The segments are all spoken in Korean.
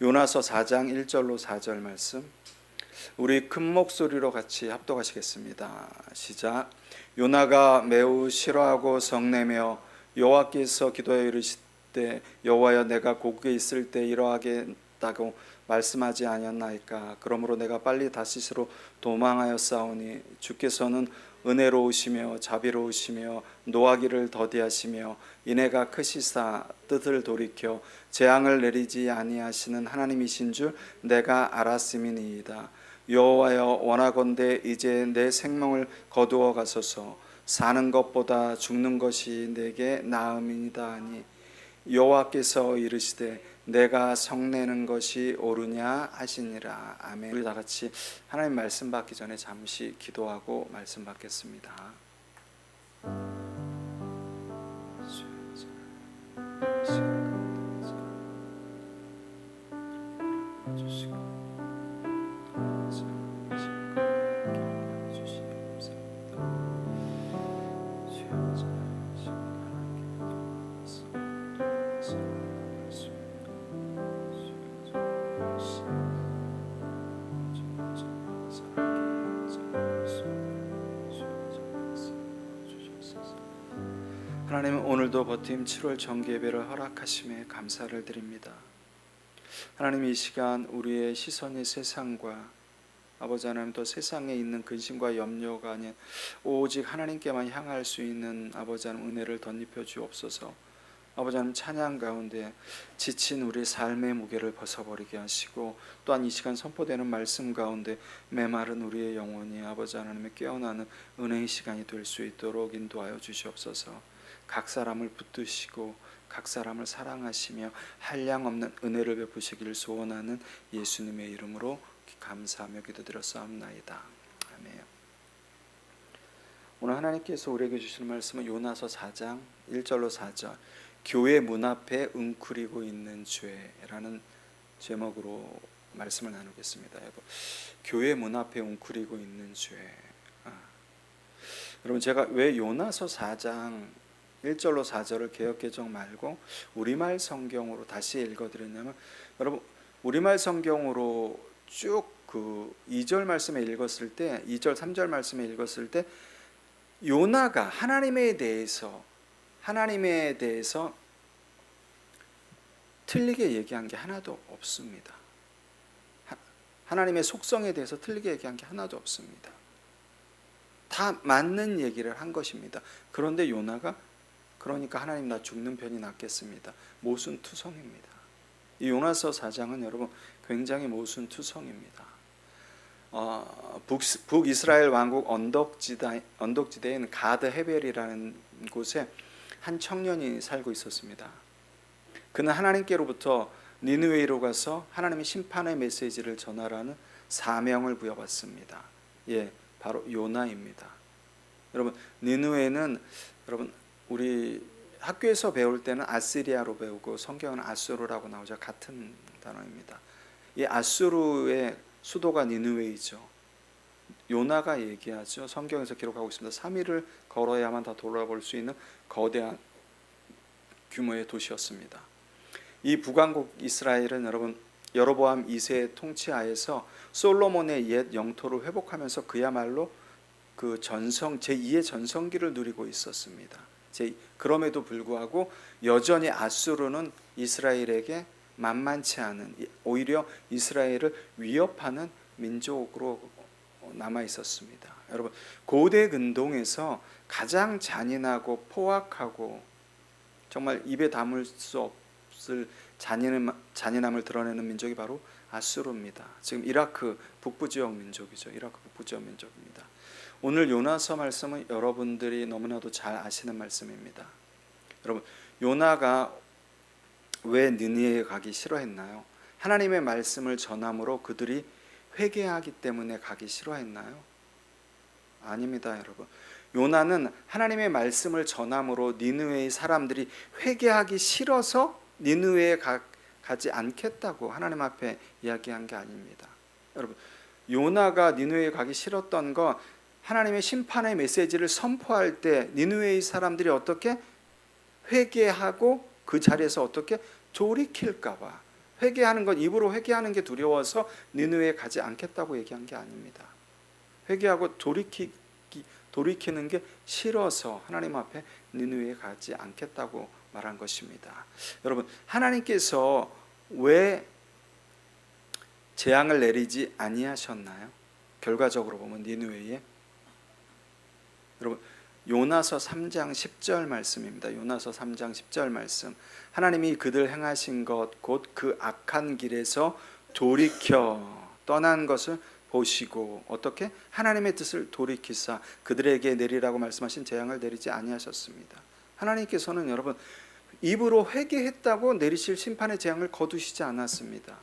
요나서 4장 1절로 4절 말씀, 우리 큰 목소리로 같이 합독하시겠습니다. 시작. 요나가 매우 싫어하고 성내며 여호와께서 기도하여 이르시되 여호와여, 내가 고국에 있을 때 이러하겠다고 말씀하지 아니었나이까. 그러므로 내가 빨리 다시스로 도망하였사오니 주께서는 은혜로우시며 자비로우시며 노하기를 더디하시며 인애가 크시사 뜻을 돌이켜 재앙을 내리지 아니하시는 하나님이신 줄 내가 알았음이니이다. 여호와여, 원하건대 이제 내 생명을 거두어 가소서. 사는 것보다 죽는 것이 내게 나음이니이다 하니 여호와께서 이르시되 내가 성내는 것이 옳으냐 하시니라. 아멘. 우리 다 같이 하나님 말씀 받기 전에 잠시 기도하고 말씀 받겠습니다. 하나님, 오늘도 버팀 7월 정기예배를 허락하심에 감사를 드립니다. 하나님, 이 시간 우리의 시선이 세상과 아버지 하나님, 또 세상에 있는 근심과 염려가 아닌 오직 하나님께만 향할 수 있는 아버지 하나님 은혜를 덧입혀 주옵소서. 아버지 하나님, 찬양 가운데 지친 우리 삶의 무게를 벗어버리게 하시고, 또한 이 시간 선포되는 말씀 가운데 메마른 우리의 영혼이 아버지 하나님의 깨어나는 은혜의 시간이 될 수 있도록 인도하여 주시옵소서. 각 사람을 붙드시고 각 사람을 사랑하시며 한량없는 은혜를 베푸시기를 소원하는 예수님의 이름으로 감사하며 기도드렸사옵나이다. 아멘. 오늘 하나님께서 우리에게 주시는 말씀은 요나서 4장 1절로 4절, 교회 문 앞에 웅크리고 있는 죄라는 제목으로 말씀을 나누겠습니다. 교회 문 앞에 웅크리고 있는 죄. 여러분, 제가 왜 요나서 4장 1절로 4절을 개역개정 말고 우리말 성경으로 다시 읽어드렸냐면, 여러분, 우리말 성경으로 쭉 그 2절 말씀에 읽었을 때, 2절 3절 말씀에 읽었을 때 요나가 하나님에 대해서 틀리게 얘기한 게 하나도 없습니다. 하나님의 속성에 대해서 틀리게 얘기한 게 하나도 없습니다. 다 맞는 얘기를 한 것입니다. 그런데 요나가 그러니까 하나님, 나 죽는 편이 낫겠습니다, 모순투성입니다. 이 요나서 4장은 여러분 굉장히 모순투성입니다. 북이스라엘 왕국 언덕지대인 가드 헤벨이라는 곳에 한 청년이 살고 있었습니다. 그는 하나님께로부터 니느웨이로 가서 하나님의 심판의 메시지를 전하라는 사명을 부여받습니다. 예, 바로 요나입니다. 여러분, 니느웨는 여러분 우리 학교에서 배울 때는 아시리아로 배우고 성경은 아수르라고 나오죠. 같은 단어입니다. 이 아수르의 수도가 니느웨이죠. 요나가 얘기하죠. 성경에서 기록하고 있습니다. 3일을 걸어야만 다 돌아볼 수 있는 거대한 규모의 도시였습니다. 이 북왕국 이스라엘은 여러분 여로보암 2세의 통치하에서 솔로몬의 옛 영토를 회복하면서 그야말로 그 제2의 전성기를 누리고 있었습니다. 그럼에도 불구하고 여전히 아수르는 이스라엘에게 만만치 않은, 오히려 이스라엘을 위협하는 민족으로 남아 있었습니다. 여러분, 고대 근동에서 가장 잔인하고 포악하고 정말 입에 담을 수 없을 잔인함을 드러내는 민족이 바로 아수르입니다. 지금 이라크 북부 지역 민족이죠. 이라크 북부 지역 민족입니다. 오늘 요나서 말씀은 여러분들이 너무나도 잘 아시는 말씀입니다. 여러분, 요나가 왜 느니웨에 가기 싫어했나요? 하나님의 말씀을 전함으로 그들이 회개하기 때문에 가기 싫어했나요? 아닙니다, 여러분. 요나는 하나님의 말씀을 전함으로 니느웨의 사람들이 회개하기 싫어서 니느웨에 가지 않겠다고 하나님 앞에 이야기한 게 아닙니다. 여러분, 요나가 니느웨에 가기 싫었던 거, 하나님의 심판의 메시지를 선포할 때 니느웨의 사람들이 어떻게 회개하고 그 자리에서 어떻게 돌이킬까 봐, 회개하는 건 입으로 회개하는 게 두려워서 니느웨에 가지 않겠다고 얘기한 게 아닙니다. 회개하고 돌이키는 게 싫어서 하나님 앞에 니느웨에 가지 않겠다고 말한 것입니다. 여러분, 하나님께서 왜 재앙을 내리지 아니하셨나요? 결과적으로 보면 니느웨에, 여러분, 요나서 3장 10절 말씀입니다. 요나서 3장 10절 말씀. 하나님이 그들 행하신 것 곧 그 악한 길에서 돌이켜 떠난 것을 보시고 어떻게 하나님의 뜻을 돌이키사 그들에게 내리라고 말씀하신 재앙을 내리지 아니하셨습니다. 하나님께서는 여러분 입으로 회개했다고 내리실 심판의 재앙을 거두시지 않았습니다.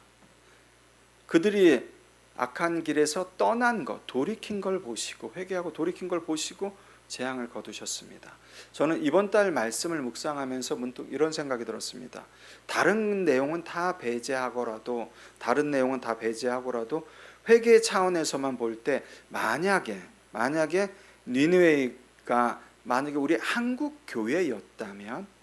그들이 악한 길에서 떠난 것, 돌이킨 걸 보시고 회개하고 돌이킨 걸 보시고 재앙을 거두셨습니다. 저는 이번 달 말씀을 묵상하면서 문득 이런 생각이 들었습니다. 다른 내용은 다 배제하고라도 회개 차원에서만 볼 때 만약에 니느웨가 만약에 우리 한국 교회였다면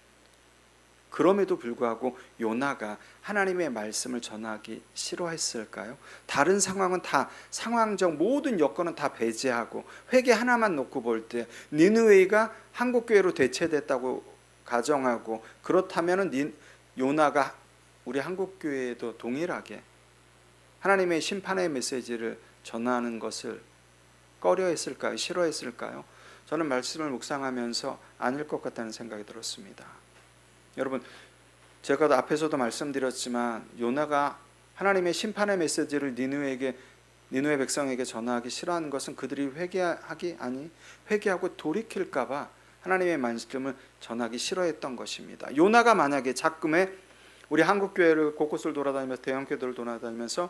그럼에도 불구하고 요나가 하나님의 말씀을 전하기 싫어했을까요? 다른 상황은 다 상황적 모든 여건은 다 배제하고 회개 하나만 놓고 볼 때 니느웨가 한국 교회로 대체됐다고 가정하고 그렇다면은 요나가 우리 한국 교회에도 동일하게 하나님의 심판의 메시지를 전하는 것을 꺼려했을까요? 싫어했을까요? 저는 말씀을 묵상하면서 아닐 것 같다는 생각이 들었습니다. 여러분, 제가 앞에서도 말씀드렸지만 요나가 하나님의 심판의 메시지를 니느웨 백성에게 전하기 싫어하는 것은 그들이 회개하고 돌이킬까 봐 하나님의 말씀을 전하기 싫어했던 것입니다. 요나가 만약에 작금에 우리 한국 교회를 곳곳을 돌아다니면서 대형 교회들을 돌아다니면서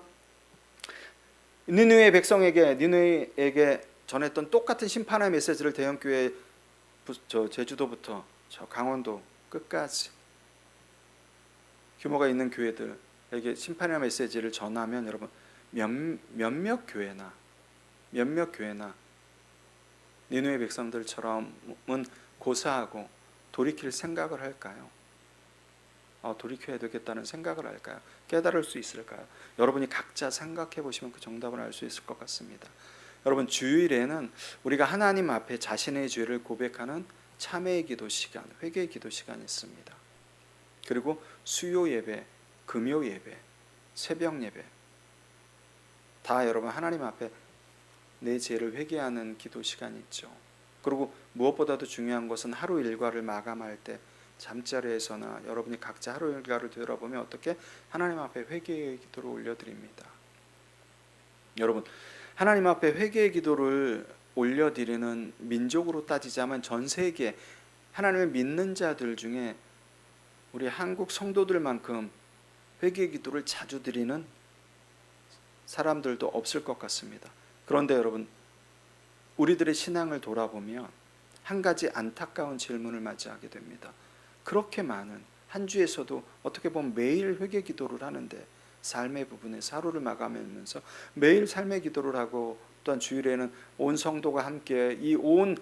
니느웨에게 전했던 똑같은 심판의 메시지를 대형 교회 제주도부터 저 강원도 끝까지 규모가 있는 교회들에게 심판의 메시지를 전하면 여러분 몇몇 교회나 니느웨 백성들처럼은 고사하고 돌이킬 생각을 할까요? 돌이켜야 되겠다는 생각을 할까요? 깨달을 수 있을까요? 여러분이 각자 생각해 보시면 그 정답을 알 수 있을 것 같습니다. 여러분, 주일에는 우리가 하나님 앞에 자신의 죄를 고백하는 참회의 기도 시간, 회개의 기도 시간이 있습니다. 그리고 수요 예배, 금요 예배, 새벽 예배 다 여러분 하나님 앞에 내 죄를 회개하는 기도 시간이 있죠. 그리고 무엇보다도 중요한 것은 하루 일과를 마감할 때 잠자리에서나 여러분이 각자 하루 일과를 되돌아보면 어떻게 하나님 앞에 회개의 기도를 올려드립니다. 여러분, 하나님 앞에 회개의 기도를 올려드리는 민족으로 따지자면 전 세계 하나님을 믿는 자들 중에 우리 한국 성도들만큼 회개의 기도를 자주 드리는 사람들도 없을 것 같습니다. 그런데 여러분, 우리들의 신앙을 돌아보면 한 가지 안타까운 질문을 맞이하게 됩니다. 그렇게 많은 한 주에서도 어떻게 보면 매일 회개 기도를 하는데 삶의 부분에서 하루를 마감하면서 매일 삶의 기도를 하고 또한 주일에는 온 성도가 함께 이 온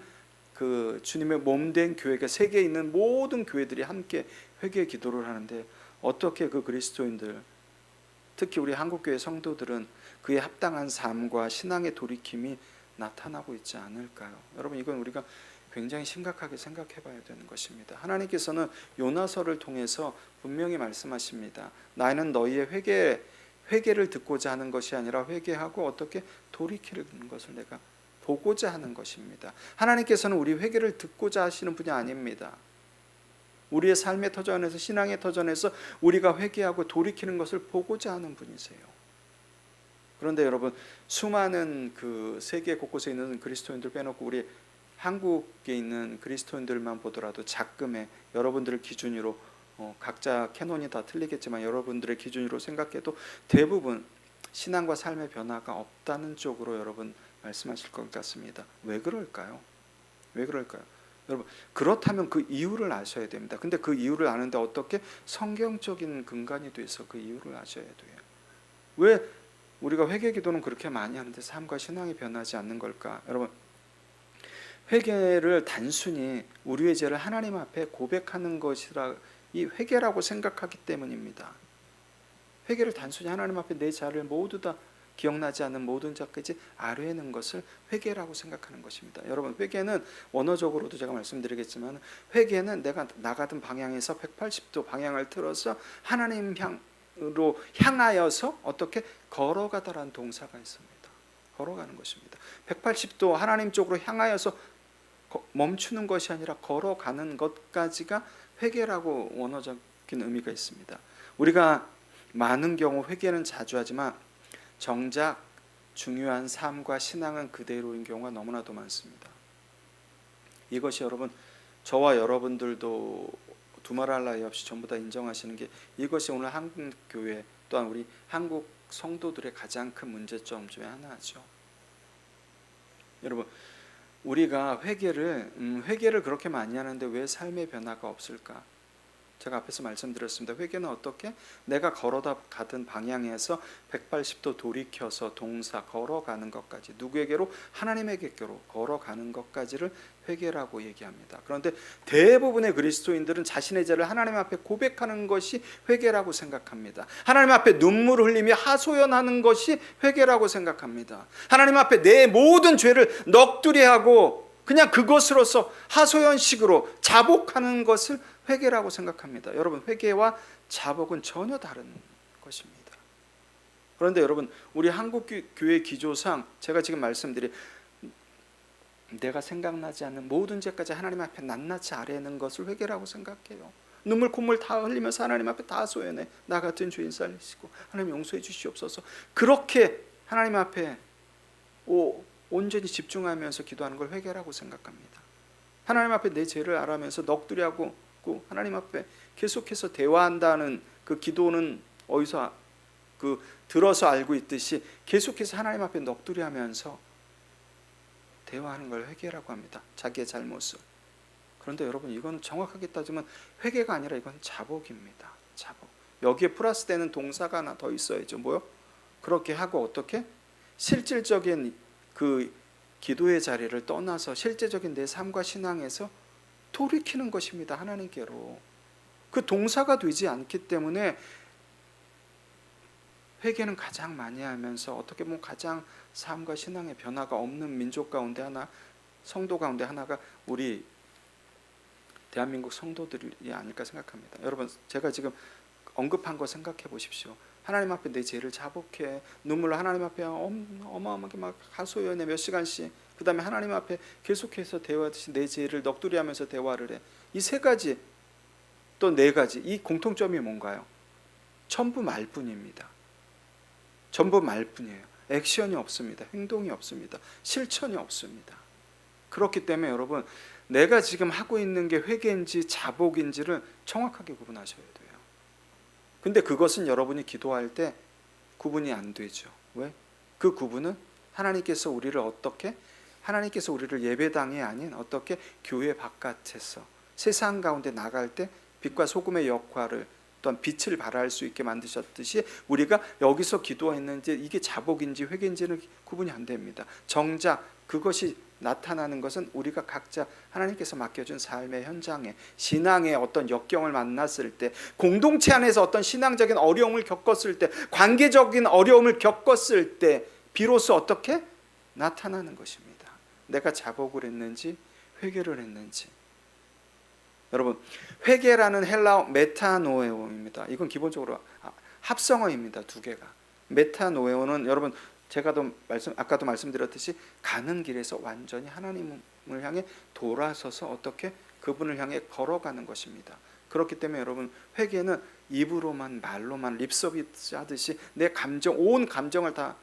그 주님의 몸된 교회가 세계에 있는 모든 교회들이 함께 회개 기도를 하는데 어떻게 그 그리스도인들 특히 우리 한국교회 성도들은 그에 합당한 삶과 신앙의 돌이킴이 나타나고 있지 않을까요? 여러분, 이건 우리가 굉장히 심각하게 생각해 봐야 되는 것입니다. 하나님께서는 요나서를 통해서 분명히 말씀하십니다. 나는 너희의 회개를 듣고자 하는 것이 아니라 회개하고 어떻게 돌이키는 것을 내가 보고자 하는 것입니다. 하나님께서는 우리 회개를 듣고자 하시는 분이 아닙니다. 우리의 삶의 터전에서 신앙의 터전에서 우리가 회개하고 돌이키는 것을 보고자 하는 분이세요. 그런데 여러분, 수많은 그 세계 곳곳에 있는 그리스도인들 빼놓고 우리 한국에 있는 그리스도인들만 보더라도 작금에 여러분들을 기준으로 각자 캐논이 다 틀리겠지만 여러분들의 기준으로 생각해도 대부분 신앙과 삶의 변화가 없다는 쪽으로 여러분 말씀하실 것 같습니다. 왜 그럴까요? 여러분, 그렇다면 그 이유를 아셔야 됩니다. 근데 그 이유를 아는데 어떻게 성경적인 근간이 돼서 그 이유를 아셔야 돼요. 왜 우리가 회개 기도는 그렇게 많이 하는데 삶과 신앙이 변하지 않는 걸까? 여러분, 회개를 단순히 우리의 죄를 하나님 앞에 고백하는 것이라 이 회개라고 생각하기 때문입니다. 회개를 단순히 하나님 앞에 내 자를 모두 다 기억나지 않는 모든 자까지 아뢰는 것을 회개라고 생각하는 것입니다. 여러분, 회개는 원어적으로도 제가 말씀드리겠지만, 회개는 내가 나가던 방향에서 180도 방향을 틀어서 하나님 향으로 향하여서 어떻게 걸어가다라는 동사가 있습니다. 걸어가는 것입니다. 180도 하나님 쪽으로 향하여서 멈추는 것이 아니라 걸어가는 것까지가 회개라고 원어적인 의미가 있습니다. 우리가 많은 경우 회개는 자주 하지만 정작 중요한 삶과 신앙은 그대로인 경우가 너무나도 많습니다. 이것이 여러분, 저와 여러분들도 두말할 나위 없이 전부 다 인정하시는 게, 이것이 오늘 한국 교회 또한 우리 한국 성도들의 가장 큰 문제점 중에 하나죠. 여러분, 우리가 회개를 그렇게 많이 하는데 왜 삶의 변화가 없을까? 제가 앞에서 말씀드렸습니다. 회개는 어떻게? 내가 걸어다 가던 방향에서 180도 돌이켜서 동사 걸어가는 것까지, 누구에게로? 하나님에게로 걸어가는 것까지를 회개라고 얘기합니다. 그런데 대부분의 그리스도인들은 자신의 죄를 하나님 앞에 고백하는 것이 회개라고 생각합니다. 하나님 앞에 눈물을 흘리며 하소연하는 것이 회개라고 생각합니다. 하나님 앞에 내 모든 죄를 넋두리 하고 그냥 그것으로서 하소연식으로 자복하는 것을 회개라고 생각합니다. 여러분, 회개와 자복은 전혀 다른 것입니다. 그런데 여러분, 우리 한국 교회 기조상 제가 지금 말씀드린 내가 생각나지 않는 모든 죄까지 하나님 앞에 낱낱이 아뢰는 것을 회개라고 생각해요. 눈물 콧물 다 흘리면서 하나님 앞에 다 소연해. 나 같은 죄인 살리시고 하나님 용서해 주시옵소서. 그렇게 하나님 앞에 온전히 집중하면서 기도하는 걸 회개라고 생각합니다. 하나님 앞에 내 죄를 알아면서 넋두리 하고 하나님 앞에 계속해서 대화한다는 그 기도는 어디서 들어서 알고 있듯이 계속해서 하나님 앞에 넋두리 하면서 대화하는 걸 회개라고 합니다. 자기의 잘못을. 그런데 여러분, 이건 정확하게 따지면 회개가 아니라 이건 자복입니다. 자복. 여기에 플러스되는 동사가 하나 더 있어야죠. 뭐요? 그렇게 하고 어떻게? 실질적인 그 기도의 자리를 떠나서 실제적인 내 삶과 신앙에서 돌이키는 것입니다. 하나님께로. 그 동사가 되지 않기 때문에 회개는 가장 많이 하면서 어떻게 보면 가장 삶과 신앙의 변화가 없는 민족 가운데 하나, 성도 가운데 하나가 우리 대한민국 성도들이 아닐까 생각합니다. 여러분, 제가 지금 언급한 거 생각해 보십시오. 하나님 앞에 내 죄를 자복해 눈물로 하나님 앞에 어마어마하게 막 하소연해 몇 시간씩, 그 다음에 하나님 앞에 계속해서 대화하듯이 내 죄를 넋두리 하면서 대화를 해. 이 세 가지 또 네 가지, 이 공통점이 뭔가요? 전부 말뿐입니다. 전부 말뿐이에요. 액션이 없습니다. 행동이 없습니다. 실천이 없습니다. 그렇기 때문에 여러분, 내가 지금 하고 있는 게 회개인지 자복인지를 정확하게 구분하셔야 돼요. 근데 그것은 여러분이 기도할 때 구분이 안 되죠. 왜? 그 구분은 하나님께서 우리를 어떻게? 하나님께서 우리를 예배당이 아닌 어떻게? 교회 바깥에서 세상 가운데 나갈 때 빛과 소금의 역할을, 또한 빛을 발할 수 있게 만드셨듯이 우리가 여기서 기도했는지 이게 자복인지 회개인지는 구분이 안 됩니다. 정작 그것이 나타나는 것은 우리가 각자 하나님께서 맡겨준 삶의 현장에, 신앙의 어떤 역경을 만났을 때, 공동체 안에서 어떤 신앙적인 어려움을 겪었을 때, 관계적인 어려움을 겪었을 때 비로소 어떻게 나타나는 것입니다. 내가 자복을 했는지 회개를 했는지. 여러분, 회개라는 헬라어 메타노에오입니다. 이건 기본적으로 합성어입니다. 두 개가. 메타노에오는 여러분, 아까도 말씀드렸듯이 가는 길에서 완전히 하나님을 향해 돌아서서 어떻게 그분을 향해 걸어가는 것입니다. 그렇기 때문에 여러분, 회개는 입으로만 말로만 립서비스 하듯이 내 감정, 온 감정을 다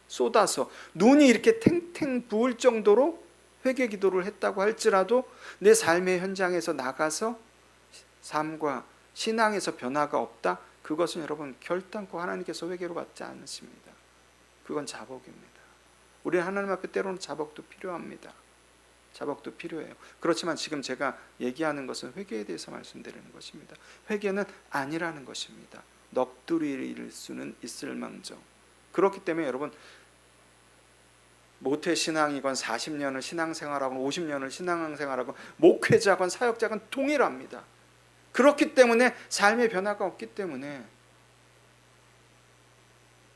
쏟아서 눈이 이렇게 탱탱 부을 정도로 회개 기도를 했다고 할지라도 내 삶의 현장에서 나가서 삶과 신앙에서 변화가 없다? 그것은 여러분 결단코 하나님께서 회개로 받지 않으십니다. 그건 자복입니다. 우리는 하나님 앞에 때로는 자복도 필요합니다. 자복도 필요해요. 그렇지만 지금 제가 얘기하는 것은 회개에 대해서 말씀드리는 것입니다. 회개는 아니라는 것입니다. 넋두리일 수는 있을 망정. 그렇기 때문에 여러분, 모태신앙이건 40년을 신앙생활하건 50년을 신앙생활하건 목회자건 사역자건 동일합니다. 그렇기 때문에 삶의 변화가 없기 때문에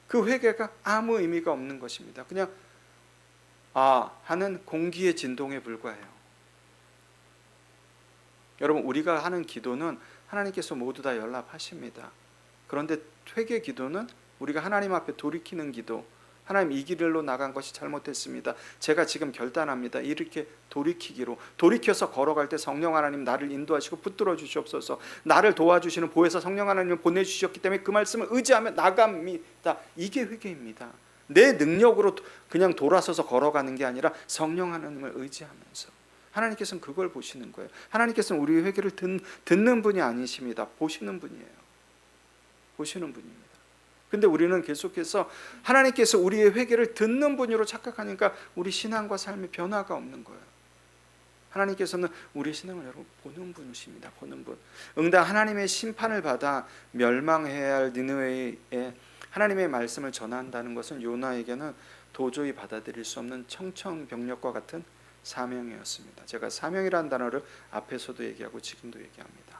그 회개가 아무 의미가 없는 것입니다. 그냥 하는 공기의 진동에 불과해요. 여러분, 우리가 하는 기도는 하나님께서 모두 다 연락하십니다. 그런데 회개 기도는 우리가 하나님 앞에 돌이키는 기도, 하나님 이 길로 나간 것이 잘못됐습니다. 제가 지금 결단합니다. 이렇게 돌이켜서 걸어갈 때 성령 하나님 나를 인도하시고 붙들어 주시옵소서. 나를 도와주시는 보혜사 성령 하나님을 보내주셨기 때문에 그 말씀을 의지하며 나갑니다. 이게 회개입니다. 내 능력으로 그냥 돌아서서 걸어가는 게 아니라 성령 하나님을 의지하면서. 하나님께서는 그걸 보시는 거예요. 하나님께서는 우리의 회개를 듣는 분이 아니십니다. 보시는 분이에요. 보시는 분입니다. 근데 우리는 계속해서 하나님께서 우리의 회개를 듣는 분으로 착각하니까 우리 신앙과 삶의 변화가 없는 거예요. 하나님께서는 우리 신앙을 여러분 보는 분이십니다. 보는 분. 응당 하나님의 심판을 받아 멸망해야 할 니느웨에 하나님의 말씀을 전한다는 것은 요나에게는 도저히 받아들일 수 없는 청천벽력과 같은 사명이었습니다. 제가 사명이라는 단어를 앞에서도 얘기하고 지금도 얘기합니다.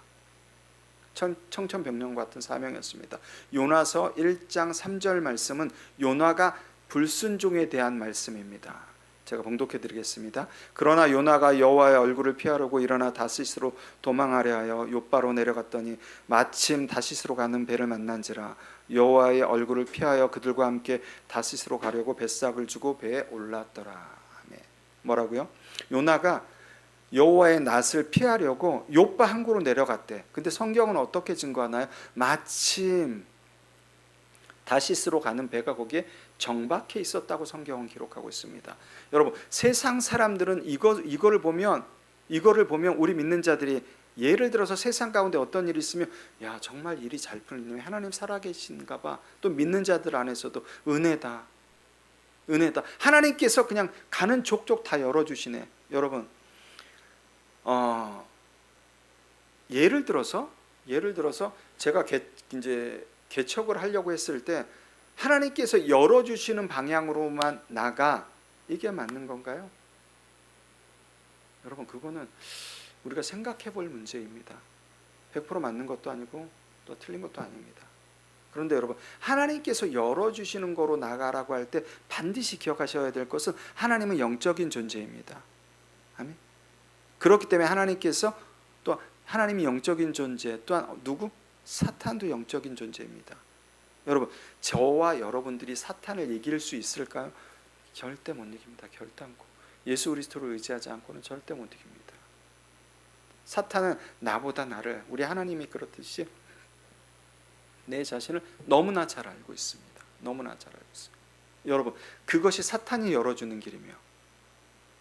청천벽력 같은 사명이었습니다. 요나서 1장 3절 말씀은 요나가 불순종에 대한 말씀입니다. 제가 봉독해 드리겠습니다. 그러나 요나가 여호와의 얼굴을 피하려고 일어나 다시스로 도망하려 하여 욥바로 내려갔더니 마침 다시스로 가는 배를 만난지라 여호와의 얼굴을 피하여 그들과 함께 다시스로 가려고 뱃삭을 주고 배에 올랐더라. 아멘. 뭐라고요? 요나가 여호와의 낯을 피하려고 욥바 항구로 내려갔대. 근데 성경은 어떻게 증거하나요? 마침 다시스로 가는 배가 거기에 정박해 있었다고 성경은 기록하고 있습니다. 여러분, 세상 사람들은 이거를 보면 우리 믿는 자들이 예를 들어서 세상 가운데 어떤 일이 있으면 야 정말 일이 잘 풀리네, 하나님 살아계신가 봐. 또 믿는 자들 안에서도 은혜다. 하나님께서 그냥 가는 족족 다 열어주시네. 여러분, 예를 들어서 제가 이제 개척을 하려고 했을 때 하나님께서 열어주시는 방향으로만 나가, 이게 맞는 건가요? 여러분, 그거는 우리가 생각해 볼 문제입니다. 100% 맞는 것도 아니고 또 틀린 것도 아닙니다. 그런데 여러분, 하나님께서 열어주시는 거로 나가라고 할 때 반드시 기억하셔야 될 것은 하나님은 영적인 존재입니다. 아멘. 그렇기 때문에 하나님께서 또 하나님이 영적인 존재, 또한 누구? 사탄도 영적인 존재입니다. 여러분, 저와 여러분들이 사탄을 이길 수 있을까요? 절대 못 이깁니다. 결단코. 예수 그리스도를 의지하지 않고는 절대 못 이깁니다. 사탄은 나보다 나를, 우리 하나님이 그렇듯이 내 자신을 너무나 잘 알고 있습니다. 너무나 잘 알고 있습니다. 여러분, 그것이 사탄이 열어주는 길이며,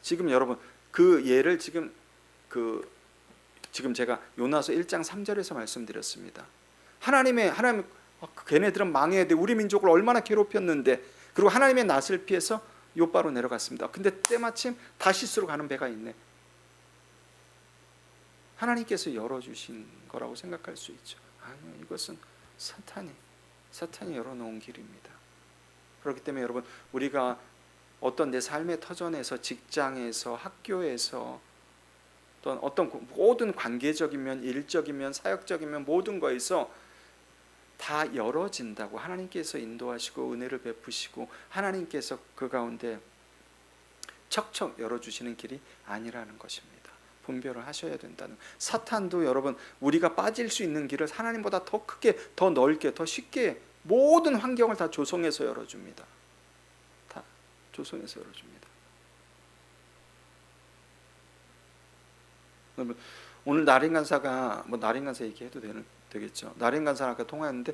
지금 여러분 그 예를 지금 제가 요나서 1장 3절에서 말씀드렸습니다. 하나님 걔네들은 망해야 돼. 우리 민족을 얼마나 괴롭혔는데. 그리고 하나님의 낯을 피해서 욥바로 내려갔습니다. 근데 때마침 다시스로 가는 배가 있네. 하나님께서 열어주신 거라고 생각할 수 있죠. 아니요, 이것은 사탄이 열어놓은 길입니다. 그렇기 때문에 여러분, 우리가 어떤 내 삶의 터전에서, 직장에서, 학교에서, 또는 어떤 모든 관계적이면, 일적이면, 사역적이면 모든 거에서 다 열어진다고 하나님께서 인도하시고 은혜를 베푸시고 하나님께서 그 가운데 척척 열어주시는 길이 아니라는 것입니다. 분별을 하셔야 된다는. 사탄도 여러분, 우리가 빠질 수 있는 길을 하나님보다 더 크게, 더 넓게, 더 쉽게 모든 환경을 다 조성해서 열어줍니다. 다 조성해서 열어줍니다. 오늘 나린 간사가 나린 간사 얘기해도 되겠죠. 나린 간사랑 아까 통화했는데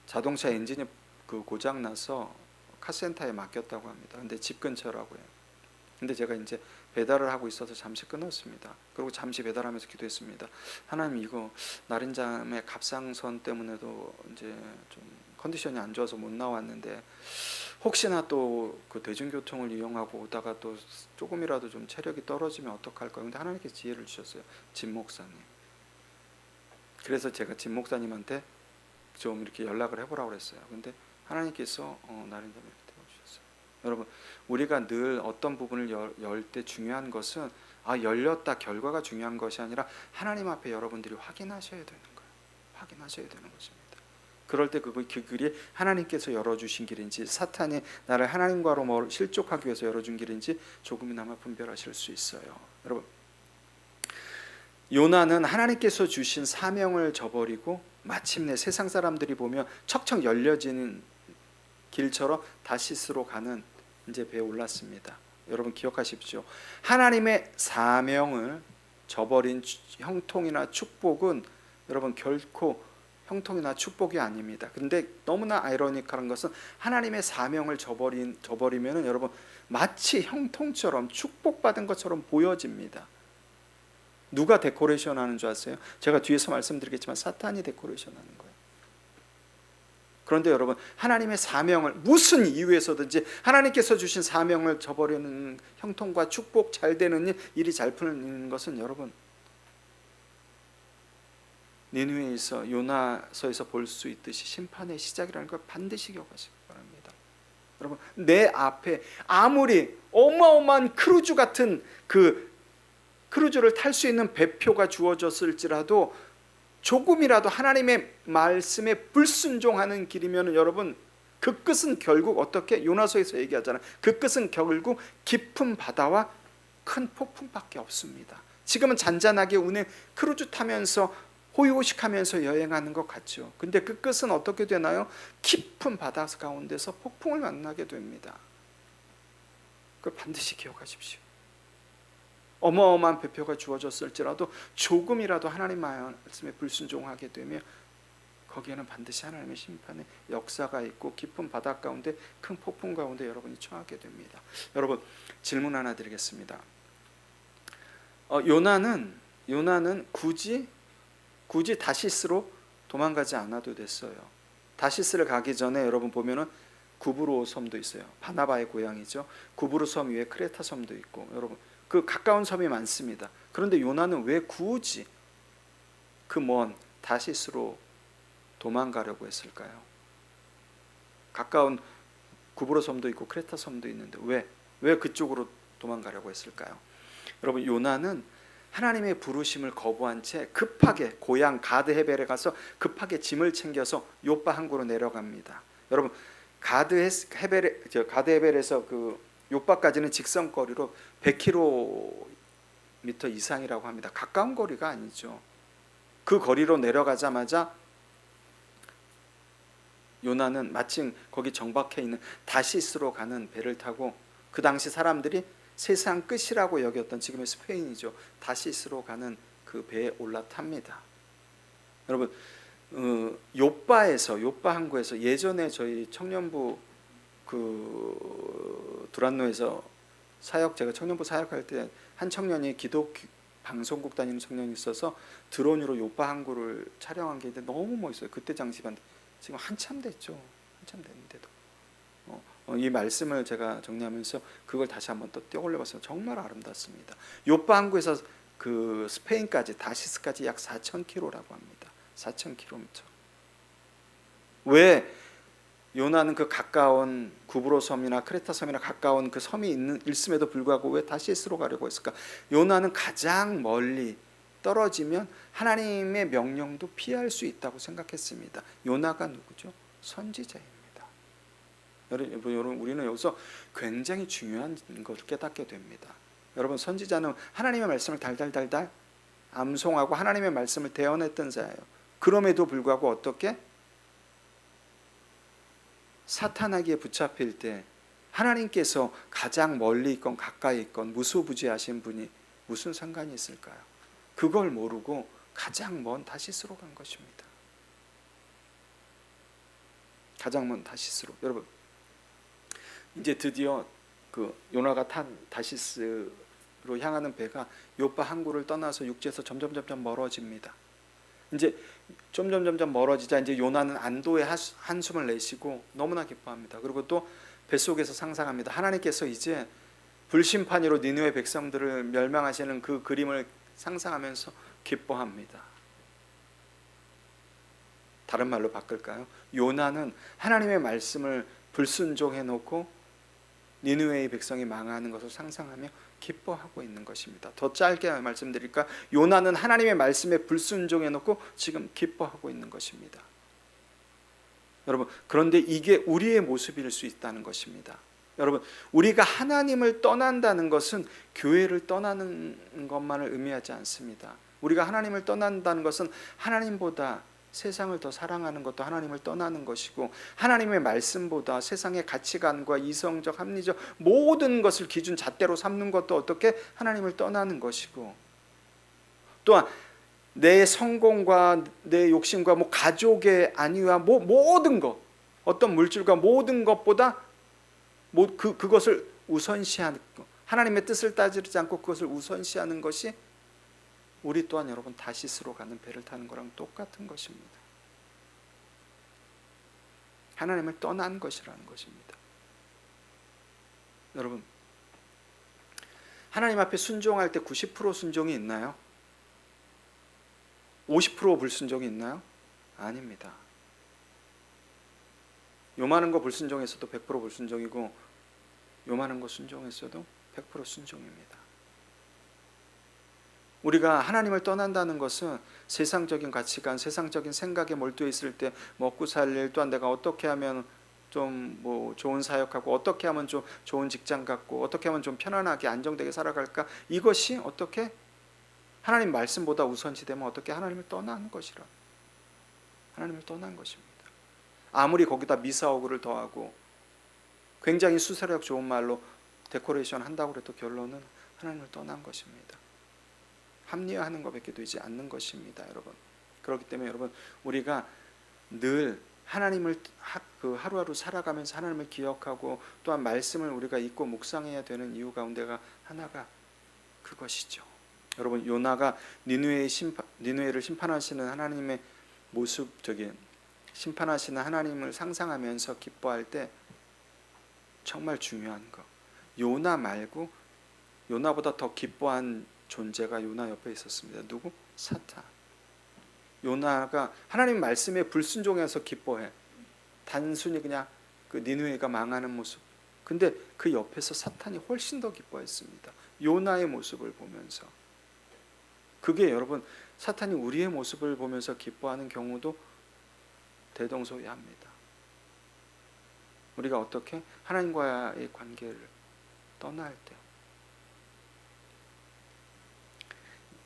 자동차 엔진이 고장 나서 카센터에 맡겼다고 합니다. 근데 집 근처라고요. 근데 제가 이제 배달을 하고 있어서 잠시 끊었습니다. 그리고 잠시 배달하면서 기도했습니다. 하나님, 이거 나린잠의 갑상선 때문에도 이제 좀 컨디션이 안 좋아서 못 나왔는데 혹시나 또 그 대중교통을 이용하고 오다가 또 조금이라도 좀 체력이 떨어지면 어떡할까요? 근데 하나님께서 지혜를 주셨어요. 진 목사님. 그래서 제가 진 목사님한테 좀 이렇게 연락을 해보라고 그랬어요. 근데 하나님께서 나린잠을 태워주셨어요. 여러분, 우리가 늘 어떤 부분을 열 때 중요한 것은 열렸다 결과가 중요한 것이 아니라 하나님 앞에 여러분들이 확인하셔야 되는 거예요. 확인하셔야 되는 것입니다. 그럴 때 그 길이 하나님께서 열어주신 길인지 사탄이 나를 하나님과로 실족하기 위해서 열어준 길인지 조금이나마 분별하실 수 있어요. 여러분, 요나는 하나님께서 주신 사명을 저버리고 마침내 세상 사람들이 보면 척척 열려지는 길처럼 다시스로 가는 이제 배에 올랐습니다. 여러분 기억하십시오. 하나님의 사명을 저버린 형통이나 축복은 여러분 결코 형통이나 축복이 아닙니다. 근데 너무나 아이러니컬한 것은 하나님의 사명을 저버리면은 여러분 마치 형통처럼 축복받은 것처럼 보여집니다. 누가 데코레이션 하는 줄 아세요? 제가 뒤에서 말씀드리겠지만 사탄이 데코레이션 하는 거예요. 그런데 여러분, 하나님의 사명을 무슨 이유에서든지 하나님께서 주신 사명을 저버리는 형통과 축복, 잘 되는 일, 일이 잘 풀리는 것은 여러분 니느웨에서 요나서에서 볼 수 있듯이 심판의 시작이라는 걸 반드시 기억하시기 바랍니다. 여러분, 내 앞에 아무리 어마어마한 크루즈 같은 그 크루즈를 탈 수 있는 배표가 주어졌을지라도 조금이라도 하나님의 말씀에 불순종하는 길이면 여러분 그 끝은 결국 어떻게 요나서에서 얘기하잖아요. 그 끝은 결국 깊은 바다와 큰 폭풍밖에 없습니다. 지금은 잔잔하게 운행 크루즈 타면서 호의호식하면서 여행하는 것 같죠. 근데 그 끝은 어떻게 되나요? 깊은 바다 가운데서 폭풍을 만나게 됩니다. 그걸 반드시 기억하십시오. 어마어마한 배표가 주어졌을지라도 조금이라도 하나님 말씀에 불순종하게 되면 거기에는 반드시 하나님의 심판의 역사가 있고 깊은 바다 가운데 큰 폭풍 가운데 여러분이 처하게 됩니다. 여러분 질문 하나 드리겠습니다. 요나는 굳이 다시스로 도망가지 않아도 됐어요. 다시스를 가기 전에 여러분 보면은 구브로 섬도 있어요. 바나바의 고향이죠. 구브로 섬 위에 크레타 섬도 있고 여러분 그 가까운 섬이 많습니다. 그런데 요나는 왜 굳이 그 먼 다시스로 도망가려고 했을까요? 가까운 구브로 섬도 있고 크레타 섬도 있는데 왜 그쪽으로 도망가려고 했을까요? 여러분 요나는 하나님의 부르심을 거부한 채 급하게 고향 가드 헤벨에 가서 급하게 짐을 챙겨서 요파 항구로 내려갑니다. 여러분 가드 헤벨에서 그 요파까지는 직선거리로 100km 이상이라고 합니다. 가까운 거리가 아니죠. 그 거리로 내려가자마자 요나는 마침 거기 정박해 있는 다시스로 가는 배를 타고 그 당시 사람들이 세상 끝이라고 여겼던 지금의 스페인이죠. 다시스로 가는 그 배에 올라탑니다. 여러분 요파 항구에서 예전에 저희 청년부 그 두란노에서 제가 청년부 사역할 때 한 청년이 기독 방송국 다니는 청년이 있어서 드론으로 요파 항구를 촬영한 게 있는데 너무 멋있어요. 그때 당시만 지금 한참 됐죠. 한참 됐는데도 이 말씀을 제가 정리하면서 그걸 다시 한번 또 떼올려봤어요. 정말 아름답습니다. 요파 항구에서 그 스페인까지 다시스까지 약 4,000km라고 합니다. 4,000km. 왜 요나는 그 가까운 구브로 섬이나 크레타 섬이나 가까운 그 섬이 있음에도 불구하고 왜 다시스로 가려고 했을까? 요나는 가장 멀리 떨어지면 하나님의 명령도 피할 수 있다고 생각했습니다. 요나가 누구죠? 선지자입니다. 여러분 우리는 여기서 굉장히 중요한 것을 깨닫게 됩니다. 여러분 선지자는 하나님의 말씀을 달달달달 암송하고 하나님의 말씀을 대언했던 자예요. 그럼에도 불구하고 어떻게 사탄에게 붙잡힐 때 하나님께서 가장 멀리 있건 가까이 있건 무소부지하신 분이 무슨 상관이 있을까요? 그걸 모르고 가장 먼 다시스로 간 것입니다. 가장 먼 다시스로. 여러분 이제 드디어 그 요나가 탄 다시스로 향하는 배가 요파 항구를 떠나서 육지에서 점점 멀어집니다. 이제 점점 멀어지자 이제 요나는 안도의 한숨을 내쉬고 너무나 기뻐합니다. 그리고 또 뱃속에서 상상합니다. 하나님께서 이제 불심판으로 니느웨 백성들을 멸망하시는 그 그림을 상상하면서 기뻐합니다. 다른 말로 바꿀까요? 요나는 하나님의 말씀을 불순종해 놓고 니느웨의 백성이 망하는 것을 상상하며 기뻐하고 있는 것입니다. 더 짧게 말씀드릴까? 요나는 하나님의 말씀에 불순종해 놓고 지금 기뻐하고 있는 것입니다. 여러분, 그런데 이게 우리의 모습일 수 있다는 것입니다. 여러분, 우리가 하나님을 떠난다는 것은 교회를 떠나는 것만을 의미하지 않습니다. 우리가 하나님을 떠난다는 것은 하나님보다 세상을 더 사랑하는 것도 하나님을 떠나는 것이고, 하나님의 말씀보다 세상의 가치관과 이성적, 합리적 모든 것을 기준 잣대로 삼는 것도 어떻게 하나님을 떠나는 것이고, 또한 내 성공과 내 욕심과 가족의 안위와 모든 것, 어떤 물질과 모든 것보다 그것을 우선시하는 것, 하나님의 뜻을 따지지 않고 그것을 우선시하는 것이 우리 또한 여러분 다시스로 가는 배를 타는 거랑 똑같은 것입니다. 하나님을 떠난 것이라는 것입니다. 여러분, 하나님 앞에 순종할 때 90% 순종이 있나요? 50% 불순종이 있나요? 아닙니다. 요만한 거 불순종했어도 100% 불순종이고, 요만한 거 순종했어도 100% 순종입니다. 우리가 하나님을 떠난다는 것은 세상적인 가치관, 세상적인 생각에 몰두해 있을 때 먹고 살 일, 또한 내가 어떻게 하면 좀 좋은 사역하고, 어떻게 하면 좀 좋은 직장 갖고, 어떻게 하면 좀 편안하게 안정되게 살아갈까, 이것이 어떻게 하나님 말씀보다 우선시되면 어떻게 하나님을 떠난 것이라, 하나님을 떠난 것입니다. 아무리 거기다 미사오구를 더하고 굉장히 수사력 좋은 말로 데코레이션 한다고 해도 결론은 하나님을 떠난 것입니다. 합리화하는 것밖에 되지 않는 것입니다, 여러분. 그렇기 때문에 여러분, 우리가 늘 하나님을 하루하루 살아가면서 하나님을 기억하고, 또한 말씀을 우리가 읽고 묵상해야 되는 이유 가운데가 하나가 그것이죠. 여러분, 요나가 니느웨를 심판하시는 하나님의 모습적인, 심판하시는 하나님을 상상하면서 기뻐할 때 정말 중요한 거, 요나 말고 요나보다 더 기뻐한 존재가 요나 옆에 있었습니다. 누구? 사탄. 요나가 하나님 말씀에 불순종해서 기뻐해. 단순히 그냥 그 니느웨가 망하는 모습. 근데 그 옆에서 사탄이 훨씬 더 기뻐했습니다. 요나의 모습을 보면서. 그게 여러분, 사탄이 우리의 모습을 보면서 기뻐하는 경우도 대동소이합니다. 우리가 어떻게 하나님과의 관계를 떠날 때,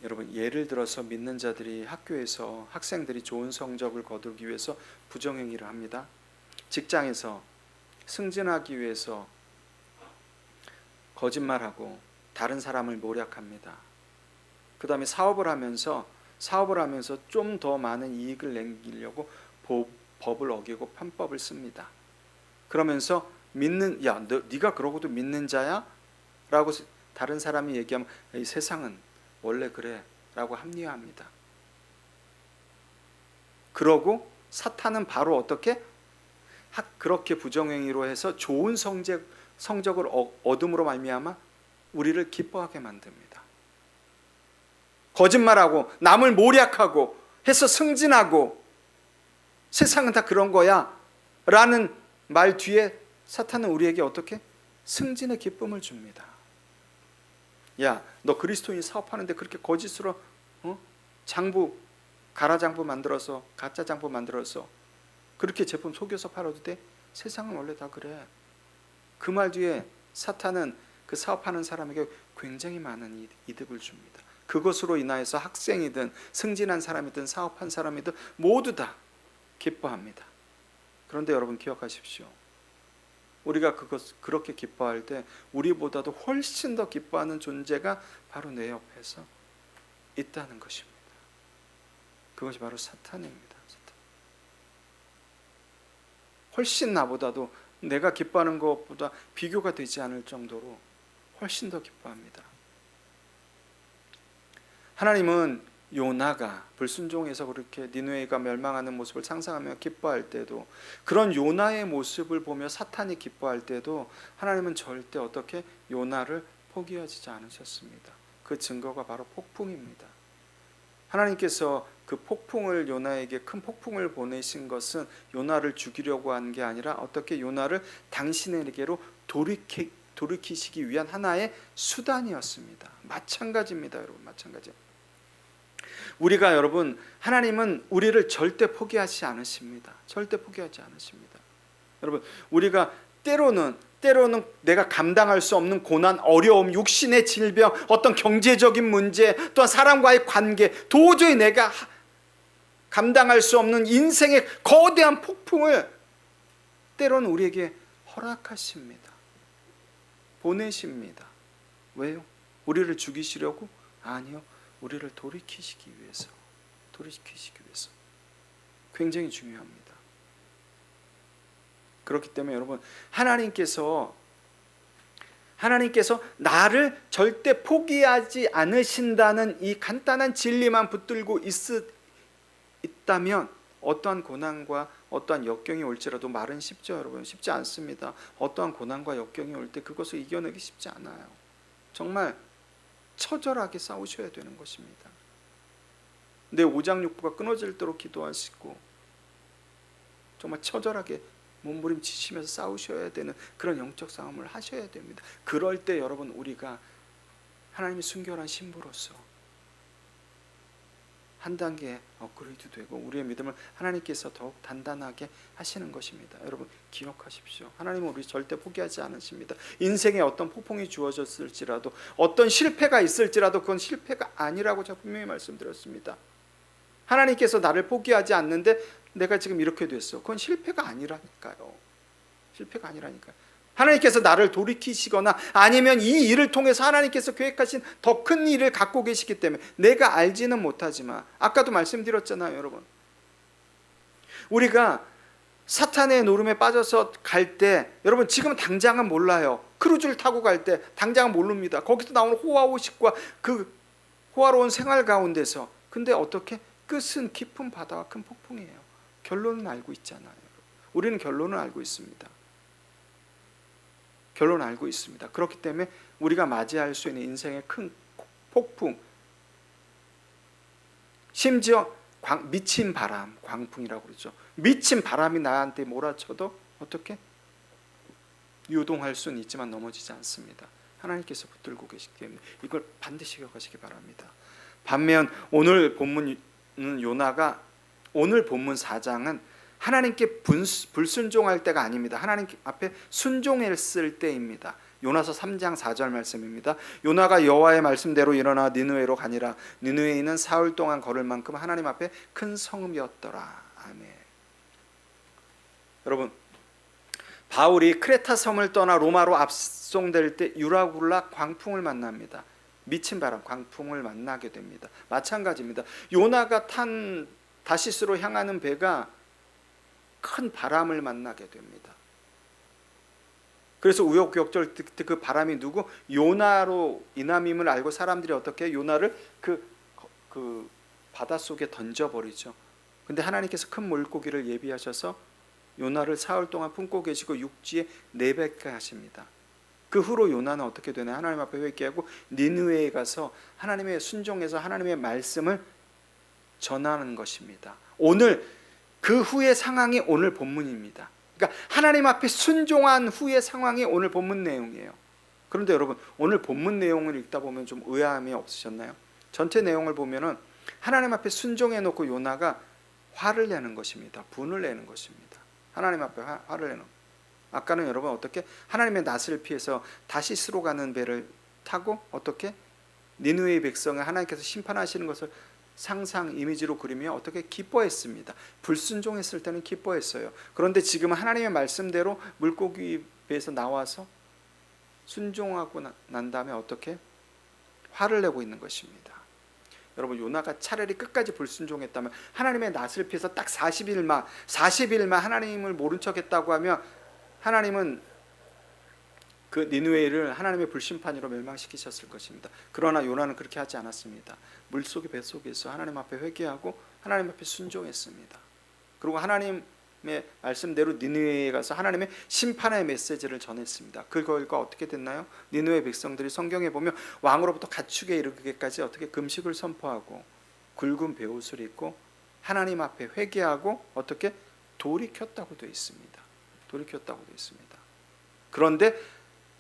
여러분, 예를 들어서 믿는 자들이 학교에서 학생들이 좋은 성적을 거두기 위해서 부정행위를 합니다. 직장에서 승진하기 위해서 거짓말하고 다른 사람을 모략합니다. 그 다음에 사업을 하면서 좀 더 많은 이익을 남기려고 법을 어기고 편법을 씁니다. 그러면서 네가 그러고도 믿는 자야? 라고 다른 사람이 얘기하면 이 세상은 원래 그래 라고 합리화합니다. 그러고 사탄은 바로 어떻게? 그렇게 부정행위로 해서 좋은 성적을 얻음으로 말미암아 우리를 기뻐하게 만듭니다. 거짓말하고 남을 모략하고 해서 승진하고 세상은 다 그런 거야 라는 말 뒤에 사탄은 우리에게 어떻게? 승진의 기쁨을 줍니다. 야, 너 그리스도인이 사업하는데 그렇게 거짓으로 가짜 장부 만들어서 그렇게 제품 속여서 팔아도 돼? 세상은 원래 다 그래. 그 말 뒤에 사탄은 그 사업하는 사람에게 굉장히 많은 이득을 줍니다. 그것으로 인하여서 학생이든 승진한 사람이든 사업한 사람이든 모두 다 기뻐합니다. 그런데 여러분 기억하십시오. 우리가 그렇게 기뻐할 때 우리보다도 훨씬 더 기뻐하는 존재가 바로 내 옆에서 있다는 것입니다. 그것이 바로 사탄입니다. 사탄. 훨씬 나보다도 내가 기뻐하는 것보다 비교가 되지 않을 정도로 훨씬 더 기뻐합니다. 하나님은 요나가 불순종해서 그렇게 니느웨가 멸망하는 모습을 상상하며 기뻐할 때도, 그런 요나의 모습을 보며 사탄이 기뻐할 때도 하나님은 절대 어떻게 요나를 포기하지 않으셨습니다. 그 증거가 바로 폭풍입니다. 하나님께서 그 폭풍을, 요나에게 큰 폭풍을 보내신 것은 요나를 죽이려고 한 게 아니라 어떻게 요나를 당신에게로 돌이키시기 위한 하나의 수단이었습니다. 마찬가지입니다, 여러분. 마찬가지. 우리가 여러분, 하나님은 우리를 절대 포기하지 않으십니다. 절대 포기하지 않으십니다. 여러분, 우리가 때로는 내가 감당할 수 없는 고난, 어려움, 육신의 질병, 어떤 경제적인 문제, 또한 사람과의 관계, 도저히 내가 감당할 수 없는 인생의 거대한 폭풍을 때로는 우리에게 허락하십니다. 보내십니다. 왜요? 우리를 죽이시려고? 아니요. 우리를 돌이키시기 위해서. 굉장히 중요합니다. 그렇기 때문에 여러분, 하나님께서 나를 절대 포기하지 않으신다는 이 간단한 진리만 붙들고 있다면 어떠한 고난과 어떠한 역경이 올지라도 말은 쉽죠, 여러분. 쉽지 않습니다. 어떠한 고난과 역경이 올 때 그것을 이겨내기 쉽지 않아요. 정말 처절하게 싸우셔야 되는 것입니다. 내 오장육부가 끊어질도록 기도하시고 정말 처절하게 몸부림치시면서 싸우셔야 되는 그런 영적 싸움을 하셔야 됩니다. 그럴 때 여러분, 우리가 하나님의 순결한 신부로서 한 단계 업그레이드 되고 우리의 믿음을 하나님께서 더욱 단단하게 하시는 것입니다. 여러분, 기억하십시오. 하나님은 우리 절대 포기하지 않으십니다. 인생에 어떤 폭풍이 주어졌을지라도, 어떤 실패가 있을지라도 그건 실패가 아니라고 제가 분명히 말씀드렸습니다. 하나님께서 나를 포기하지 않는데 내가 지금 이렇게 됐어. 그건 실패가 아니라니까요. 하나님께서 나를 돌이키시거나 아니면 이 일을 통해서 하나님께서 계획하신 더 큰 일을 갖고 계시기 때문에 내가 알지는 못하지만, 아까도 말씀드렸잖아요, 여러분. 우리가 사탄의 노름에 빠져서 갈 때, 여러분 지금 당장은 몰라요. 크루즈를 타고 갈 때 당장은 모릅니다. 거기서 나오는 호화호식과 그 호화로운 생활 가운데서, 근데 어떻게? 끝은 깊은 바다와 큰 폭풍이에요. 결론은 알고 있잖아요. 우리는 결론을 알고 있습니다. 그렇기 때문에 우리가 맞이할 수 있는 인생의 큰 폭풍, 심지어 미친 바람, 광풍이라고 그러죠. 미친 바람이 나한테 몰아쳐도 어떻게? 유동할 수는 있지만 넘어지지 않습니다. 하나님께서 붙들고 계시기 때문에 이걸 반드시 기억하시기 바랍니다. 반면 오늘 본문 요나가, 오늘 본문 4장은 하나님께 불순종할 때가 아닙니다. 하나님 앞에 순종했을 때입니다. 요나서 3장 4절 말씀입니다. 요나가 여호와의 말씀대로 일어나 니느웨로 가니라. 니느웨는 사흘 동안 걸을 만큼 하나님 앞에 큰 성읍이었더라. 아멘. 여러분, 바울이 크레타 섬을 떠나 로마로 압송될 때 유라굴라 광풍을 만납니다. 미친 바람, 광풍을 만나게 됩니다. 마찬가지입니다. 요나가 탄 다시스로 향하는 배가 큰 바람을 만나게 됩니다. 그래서 우여곡절 그 바람이 누구? 요나로 인함임을 알고 사람들이 어떻게 요나를 그 바닷속에 던져버리죠. 근데 하나님께서 큰 물고기를 예비하셔서 요나를 사흘 동안 품고 계시고 육지에 내뱉게 하십니다. 그 후로 요나는 어떻게 되나요? 하나님 앞에 회개하고 니느웨에 가서 하나님의 순종해서 하나님의 말씀을 전하는 것입니다. 오늘 그 후의 상황이 오늘 본문입니다. 그러니까 하나님 앞에 순종한 후의 상황이 오늘 본문 내용이에요. 그런데 여러분, 오늘 본문 내용을 읽다 보면 좀 의아함이 없으셨나요? 전체 내용을 보면은 하나님 앞에 순종해 놓고 요나가 화를 내는 것입니다. 분을 내는 것입니다. 하나님 앞에 화를 내는. 아까는 여러분 어떻게 하나님의 낯을 피해서 다시스로 가는 배를 타고 어떻게 니느웨의 백성을 하나님께서 심판하시는 것을 상상 이미지로 그리며 어떻게 기뻐했습니다. 불순종했을 때는 기뻐했어요. 그런데 지금은 하나님의 말씀대로 물고기 배에서 나와서 순종하고 난 다음에 어떻게 화를 내고 있는 것입니다. 여러분, 요나가 차라리 끝까지 불순종했다면, 하나님의 낯을 피해서 딱 40일만 하나님을 모른 척했다고 하면 하나님은 그 니느웨를 하나님의 불심판으로 멸망시키셨을 것입니다. 그러나 요나는 그렇게 하지 않았습니다. 물속의 뱃속에서 하나님 앞에 회개하고 하나님 앞에 순종했습니다. 그리고 하나님의 말씀대로 니느웨에 가서 하나님의 심판의 메시지를 전했습니다. 그 결과 어떻게 됐나요? 니느웨 백성들이 성경에 보면 왕으로부터 가축에 이르기까지 어떻게 금식을 선포하고 굵은 베옷을 입고 하나님 앞에 회개하고 어떻게 돌이켰다고 되어 있습니다. 그런데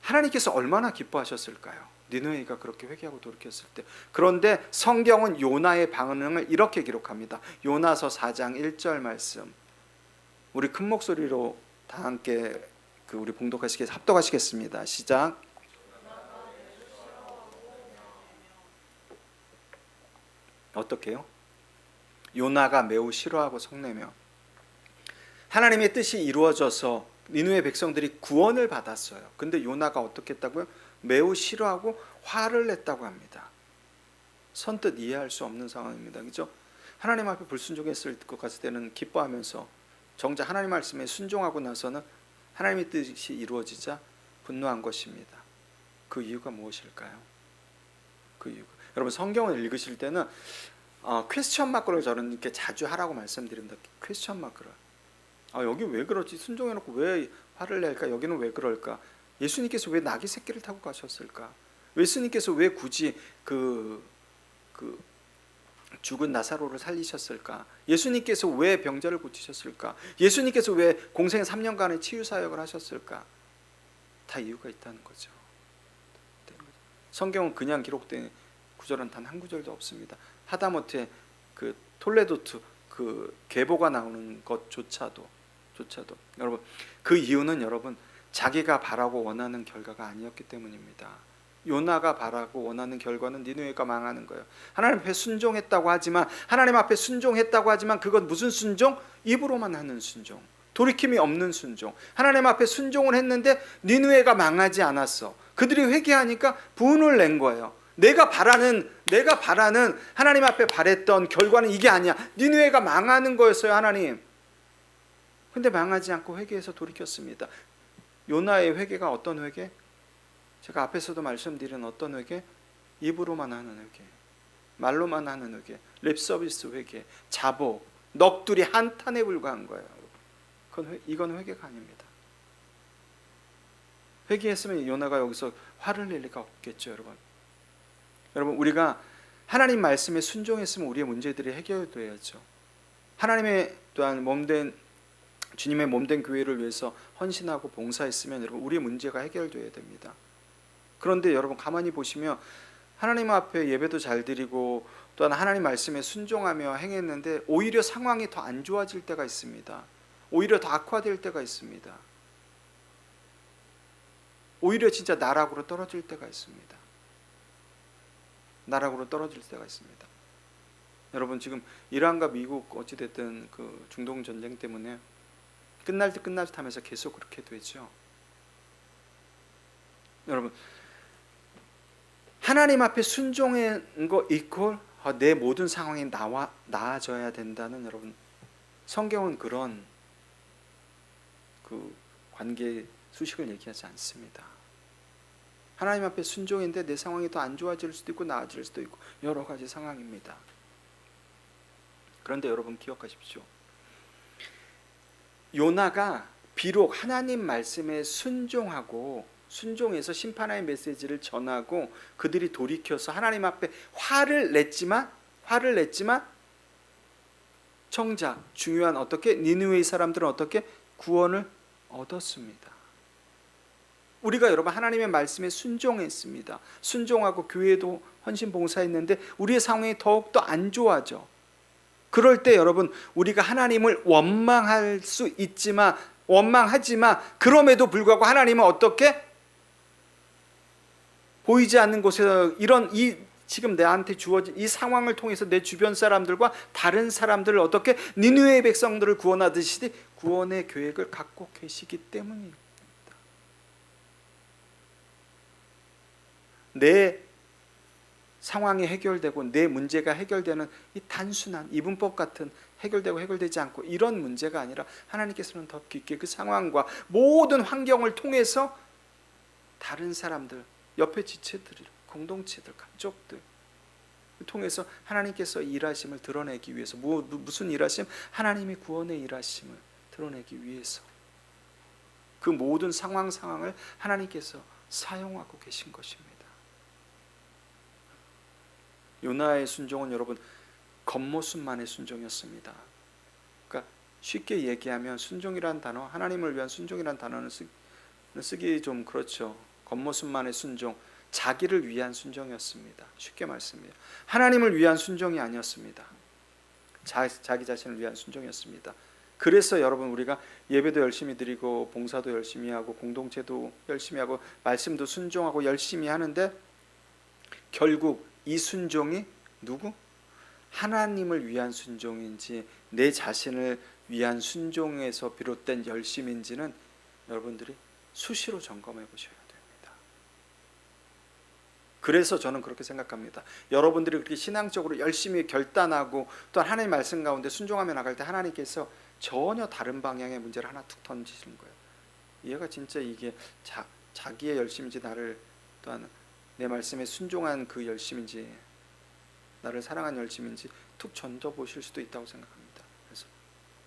하나님께서 얼마나 기뻐하셨을까요? 니느웨가 그렇게 회개하고 돌이켰을 때. 그런데 성경은 요나의 반응을 이렇게 기록합니다. 요나서 4장 1절 말씀. 우리 큰 목소리로 다 함께 우리 합독하시겠습니다. 시작. 어떻게요? 요나가 매우 싫어하고 성내며. 하나님의 뜻이 이루어져서 니느웨 백성들이 구원을 받았어요. 근데 요나가 어떻게 했다고요? 매우 싫어하고 화를 냈다고 합니다. 선뜻 이해할 수 없는 상황입니다. 그죠? 하나님 앞에 불순종했을 것 같을 때는 기뻐하면서 정작 하나님 말씀에 순종하고 나서는 하나님의 뜻이 이루어지자 분노한 것입니다. 그 이유가 무엇일까요? 그 이유가, 여러분 성경을 읽으실 때는 퀘스천 마크를 저는 이렇게 자주 하라고 말씀드립니다. 퀘스천 마크를. 여기 왜 그러지? 순종해놓고 왜 화를 낼까? 여기는 왜 그럴까? 예수님께서 왜 나귀 새끼를 타고 가셨을까? 예수님께서 왜 굳이 그 죽은 나사로를 살리셨을까? 예수님께서 왜 병자를 고치셨을까? 예수님께서 왜 공생 3년간의 치유 사역을 하셨을까? 다 이유가 있다는 거죠. 성경은 그냥 기록된 구절은 단 한 구절도 없습니다. 하다못해 그 톨레도트 그 계보가 나오는 것조차도 여러분, 그 이유는 여러분 자기가 바라고 원하는 결과가 아니었기 때문입니다. 요나가 바라고 원하는 결과는 니느웨가 망하는 거예요. 하나님 앞에 순종했다고 하지만 그건 무슨 순종? 입으로만 하는 순종, 돌이킴이 없는 순종. 하나님 앞에 순종을 했는데 니느웨가 망하지 않았어. 그들이 회개하니까 분을 낸 거예요. 내가 바라는 하나님 앞에 바랬던 결과는 이게 아니야. 니느웨가 망하는 거였어요, 하나님. 근데 망하지 않고 회개해서 돌이켰습니다. 요나의 회개가 어떤 회개? 제가 앞에서도 말씀드린 어떤 회개? 입으로만 하는 회개, 말로만 하는 회개, 립서비스 회개, 자복, 넋두리 한탄에 불과한 거예요. 이건 회개가 아닙니다. 회개했으면 요나가 여기서 화를 낼 리가 없겠죠, 여러분. 여러분, 우리가 하나님 말씀에 순종했으면 우리의 문제들이 해결돼야죠. 하나님의 또한 주님의 몸된 교회를 위해서 헌신하고 봉사했으면 여러분 우리의 문제가 해결돼야 됩니다. 그런데 여러분 가만히 보시면 하나님 앞에 예배도 잘 드리고 또한 하나님 말씀에 순종하며 행했는데 오히려 상황이 더 안 좋아질 때가 있습니다. 오히려 더 악화될 때가 있습니다. 오히려 진짜 나락으로 떨어질 때가 있습니다. 여러분 지금 이란과 미국 어찌됐든 그 중동 전쟁 때문에 끝날 듯 하면서 계속 그렇게 되죠. 여러분 하나님 앞에 순종한 거 이퀄 내 모든 상황이 나아져야 된다는 여러분 성경은 그런 그 관계 수식을 얘기하지 않습니다. 하나님 앞에 순종인데 내 상황이 더 안 좋아질 수도 있고 나아질 수도 있고 여러 가지 상황입니다. 그런데 여러분 기억하십시오. 요나가 비록 하나님 말씀에 순종해서 심판의 메시지를 전하고 그들이 돌이켜서 하나님 앞에 화를 냈지만 정작 중요한 어떻게 니느웨의 사람들은 어떻게 구원을 얻었습니다. 우리가 여러분 하나님의 말씀에 순종했습니다. 순종하고 교회도 헌신 봉사했는데 우리의 상황이 더욱더 안 좋아져. 그럴 때 여러분 우리가 하나님을 원망하지만 그럼에도 불구하고 하나님은 어떻게 보이지 않는 곳에서 지금 나한테 주어진 이 상황을 통해서 내 주변 사람들과 다른 사람들을 어떻게 니느웨의 백성들을 구원하듯이 구원의 계획을 갖고 계시기 때문입니다. 내 상황이 해결되고 내 문제가 해결되는 이 단순한 이분법 같은 해결되고 해결되지 않고 이런 문제가 아니라 하나님께서는 더 깊게 그 상황과 모든 환경을 통해서 다른 사람들, 옆에 지체들, 공동체들, 가족들 통해서 하나님께서 일하심을 드러내기 위해서 무슨 일하심? 하나님의 구원의 일하심을 드러내기 위해서 그 모든 상황을 하나님께서 사용하고 계신 것입니다. 요나의 순종은 여러분 겉모습만의 순종이었습니다. 그러니까 쉽게 얘기하면 순종이란 단어, 하나님을 위한 순종이란 단어는 쓰기 좀 그렇죠. 겉모습만의 순종, 자기를 위한 순종이었습니다. 쉽게 말씀해요. 하나님을 위한 순종이 아니었습니다. 자기 자신을 위한 순종이었습니다. 그래서 여러분 우리가 예배도 열심히 드리고 봉사도 열심히 하고 공동체도 열심히 하고 말씀도 순종하고 열심히 하는데 결국 이 순종이 누구? 하나님을 위한 순종인지 내 자신을 위한 순종에서 비롯된 열심인지는 여러분들이 수시로 점검해 보셔야 됩니다. 그래서 저는 그렇게 생각합니다. 여러분들이 그렇게 신앙적으로 열심히 결단하고 또 하나님의 말씀 가운데 순종하며 나갈 때 하나님께서 전혀 다른 방향의 문제를 하나 툭 던지시는 거예요. 얘가 진짜 이게 자기의 열심인지 나를 또한 내 말씀에 순종한 그 열심인지 나를 사랑한 열심인지 툭 던져보실 수도 있다고 생각합니다.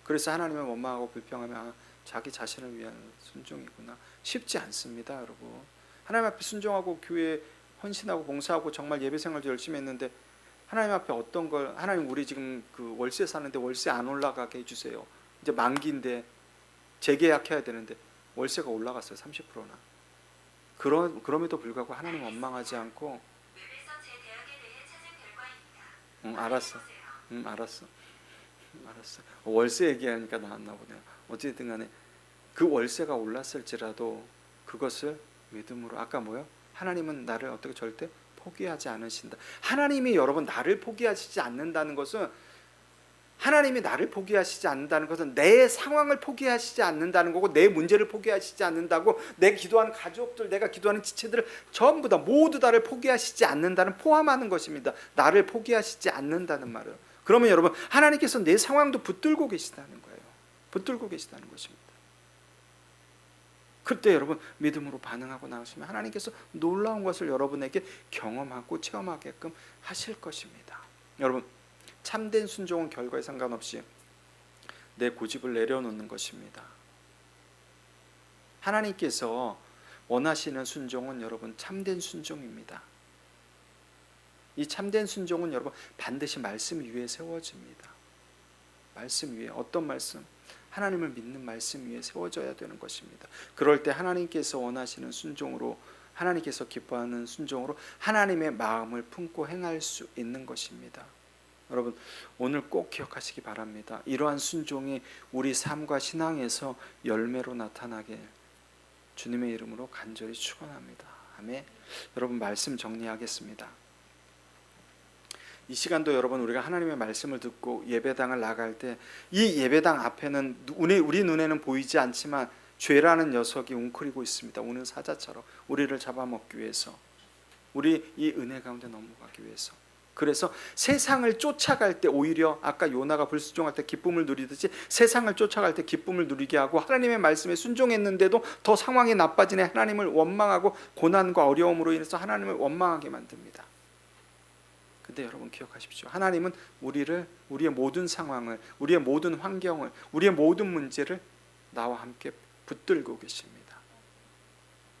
그래서 하나님을 원망하고 불평하며 자기 자신을 위한 순종이구나. 쉽지 않습니다, 여러분. 하나님 앞에 순종하고 교회에 헌신하고 봉사하고 정말 예배 생활도 열심히 했는데 하나님 앞에 어떤 걸 하나님 우리 지금 그 월세 사는데 월세 안 올라가게 해주세요. 이제 만기인데 재계약해야 되는데 월세가 올라갔어요. 30%나. 그럼에도 불구하고 하나님 원망하지 않고 알았어. 알았어. 월세 얘기하니까 나왔나 보네요. 어쨌든 간에 그 월세가 올랐을지라도 그것을 믿음으로 아까 뭐요? 하나님은 나를 어떻게 절대 포기하지 않으신다. 하나님이 여러분 나를 포기하시지 않는다는 것은 하나님이 나를 포기하시지 않는다는 것은 내 상황을 포기하시지 않는다는 거고 내 문제를 포기하시지 않는다고 내 기도하는 가족들 내가 기도하는 지체들을 전부 다 모두 다를 포기하시지 않는다는 포함하는 것입니다. 나를 포기하시지 않는다는 말은 그러면 여러분 하나님께서 내 상황도 붙들고 계시다는 거예요. 붙들고 계시다는 것입니다. 그때 여러분 믿음으로 반응하고 나가시면 하나님께서 놀라운 것을 여러분에게 경험하고 체험하게끔 하실 것입니다. 여러분 참된 순종은 결과에 상관없이 내 고집을 내려놓는 것입니다. 하나님께서 원하시는 순종은 여러분 참된 순종입니다. 이 참된 순종은 여러분 반드시 말씀 위에 세워집니다. 말씀 위에 어떤 말씀? 하나님을 믿는 말씀 위에 세워져야 되는 것입니다. 그럴 때 하나님께서 원하시는 순종으로 하나님께서 기뻐하는 순종으로 하나님의 마음을 품고 행할 수 있는 것입니다. 여러분 오늘 꼭 기억하시기 바랍니다. 이러한 순종이 우리 삶과 신앙에서 열매로 나타나게 주님의 이름으로 간절히 축원합니다. 아멘. 여러분 말씀 정리하겠습니다. 이 시간도 여러분 우리가 하나님의 말씀을 듣고 예배당을 나갈 때 이 예배당 앞에는 우리 눈에는 보이지 않지만 죄라는 녀석이 웅크리고 있습니다. 우는 사자처럼 우리를 잡아먹기 위해서 우리 이 은혜 가운데 넘어가기 위해서 그래서 세상을 쫓아갈 때 오히려 아까 요나가 불순종할 때 기쁨을 누리듯이 세상을 쫓아갈 때 기쁨을 누리게 하고 하나님의 말씀에 순종했는데도 더 상황이 나빠지네 하나님을 원망하고 고난과 어려움으로 인해서 하나님을 원망하게 만듭니다. 근데 여러분 기억하십시오. 하나님은 우리의 모든 상황을 우리의 모든 환경을 우리의 모든 문제를 나와 함께 붙들고 계십니다.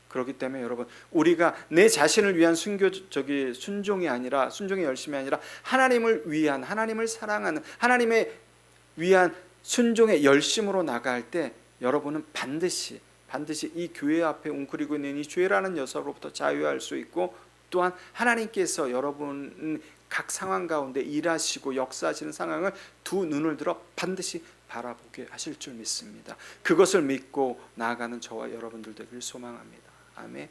그렇기 때문에 여러분 우리가 내 자신을 위한 순종이 아니라 순종의 열심이 아니라 하나님을 위한 하나님을 사랑하는 하나님의 위한 순종의 열심으로 나갈 때 여러분은 반드시 이 교회 앞에 웅크리고 있는 이 죄라는 녀석으로부터 자유할 수 있고 또한 하나님께서 여러분 각 상황 가운데 일하시고 역사하시는 상황을 두 눈을 들어 반드시 바라보게 하실 줄 믿습니다. 그것을 믿고 나아가는 저와 여러분들 되기를 소망합니다. 아멘.